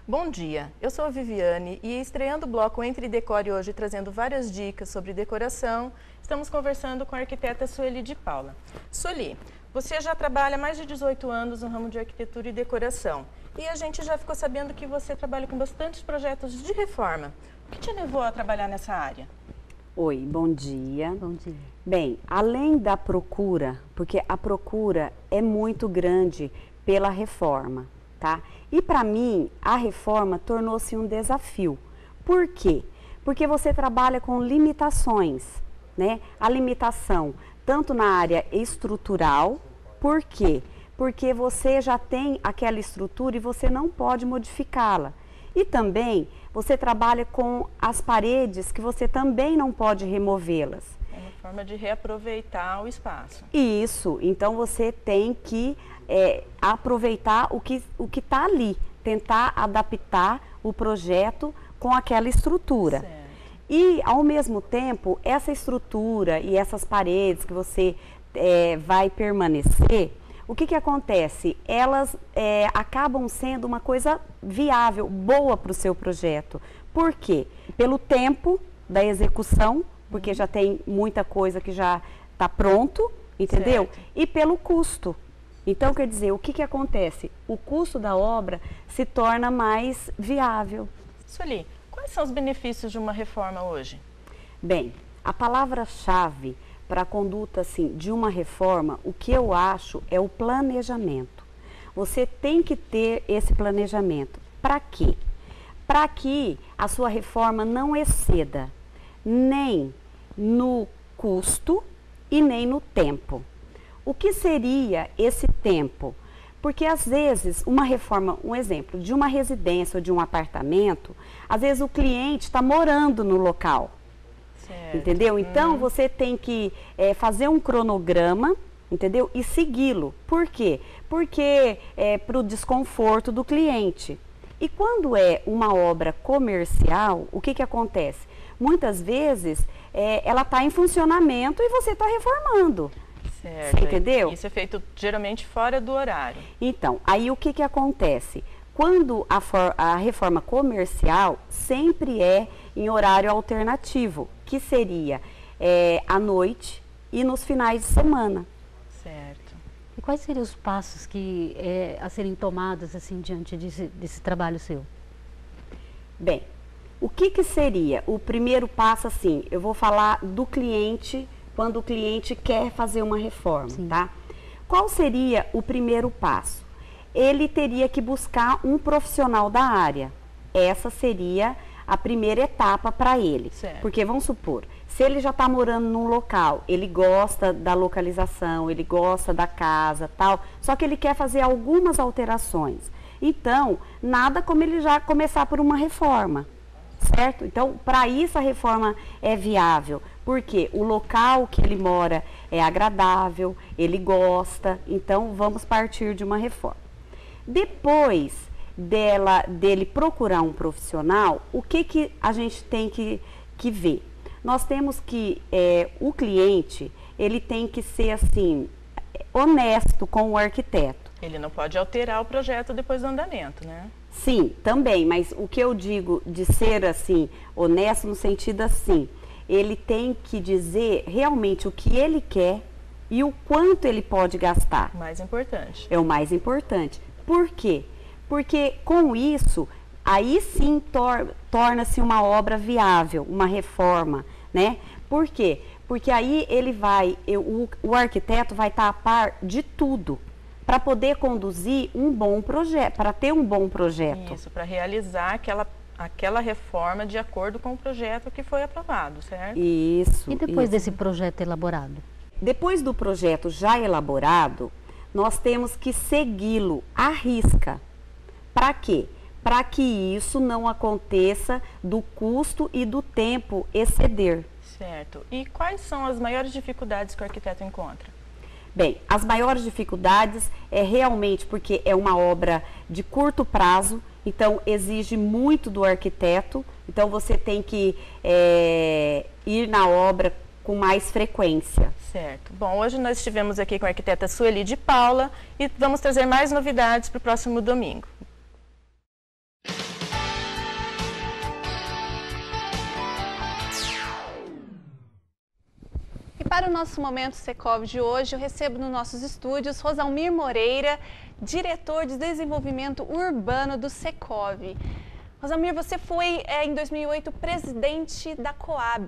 Bom dia, eu sou a Viviane e estreando o bloco Entre e Decore hoje, trazendo várias dicas sobre decoração, estamos conversando com a arquiteta Sueli de Paula. Sueli, você já trabalha há mais de 18 anos no ramo de arquitetura e decoração e a gente já ficou sabendo que você trabalha com bastantes projetos de reforma. O que te levou a trabalhar nessa área? Oi, bom dia. Bom dia. Bem, além da procura, porque a procura é muito grande pela reforma, tá? E para mim, a reforma tornou-se um desafio. Por quê? Porque você trabalha com limitações, né? A limitação tanto na área estrutural, por quê? Porque você já tem aquela estrutura e você não pode modificá-la. E também você trabalha com as paredes que você também não pode removê-las. É uma forma de reaproveitar o espaço. Isso, então você tem que aproveitar o que está ali, tentar adaptar o projeto com aquela estrutura. Certo. E, ao mesmo tempo, essa estrutura e essas paredes que você vai permanecer, o que acontece? Elas acabam sendo uma coisa viável, boa para o seu projeto. Por quê? Pelo tempo da execução, porque já tem muita coisa que já está pronto, entendeu? Certo. E pelo custo. Então, quer dizer, o que acontece? O custo da obra se torna mais viável. Sueli, quais são os benefícios de uma reforma hoje? Bem, a palavra-chave para a conduta assim, de uma reforma, o que eu acho é o planejamento. Você tem que ter esse planejamento. Para quê? Para que a sua reforma não exceda nem no custo e nem no tempo. O que seria esse tempo? Porque às vezes uma reforma, um exemplo, de uma residência ou de um apartamento, às vezes o cliente está morando no local. Certo. Entendeu? Então você tem que fazer um cronograma, entendeu? E segui-lo. Por quê? Porque para o desconforto do cliente. E quando é uma obra comercial, o que acontece? Muitas vezes ela está em funcionamento e você está reformando. Certo. Você entendeu? Isso é feito geralmente fora do horário. Então, aí o que acontece? Quando a reforma comercial sempre é em horário alternativo, que seria à noite e nos finais de semana. Certo. E quais seriam os passos a serem tomados assim diante desse trabalho seu? Bem, o que seria o primeiro passo assim? Eu vou falar do cliente, quando o cliente quer fazer uma reforma, Sim. tá? Qual seria o primeiro passo? Ele teria que buscar um profissional da área. Essa seria a primeira etapa para ele. Certo. Porque vamos supor, se ele já está morando num local, ele gosta da localização, ele gosta da casa, tal, só que ele quer fazer algumas alterações. Então, nada como ele já começar por uma reforma, certo? Então, para isso a reforma é viável, porque o local que ele mora é agradável, ele gosta, então vamos partir de uma reforma. Depois dele procurar um profissional, o que a gente tem que ver? Nós temos que, o cliente, ele tem que ser assim, honesto com o arquiteto. Ele não pode alterar o projeto depois do andamento, né? Sim, também, mas o que eu digo de ser assim, honesto no sentido assim, ele tem que dizer realmente o que ele quer e o quanto ele pode gastar. Mais importante. É o mais importante. Por quê? Porque com isso, aí sim torna-se uma obra viável, uma reforma, né? Por quê? Porque aí o arquiteto vai estar a par de tudo, para poder conduzir um bom projeto, para ter um bom projeto. Isso, para realizar aquela reforma de acordo com o projeto que foi aprovado, certo? Isso. E depois isso. desse projeto elaborado? Depois do projeto já elaborado, nós temos que segui-lo à risca. Para quê? Para que isso não aconteça do custo e do tempo exceder. Certo. E quais são as maiores dificuldades que o arquiteto encontra? Bem, as maiores dificuldades é realmente porque é uma obra de curto prazo, então exige muito do arquiteto, então você tem que ir na obra com mais frequência. Certo. Bom, hoje nós estivemos aqui com a arquiteta Sueli de Paula e vamos trazer mais novidades para o próximo domingo. para o nosso Momento Secov de hoje, eu recebo nos nossos estúdios Rosalmir Moreira, diretor de desenvolvimento urbano do Secov. Rosalmir, você foi, em 2008, presidente da Coab.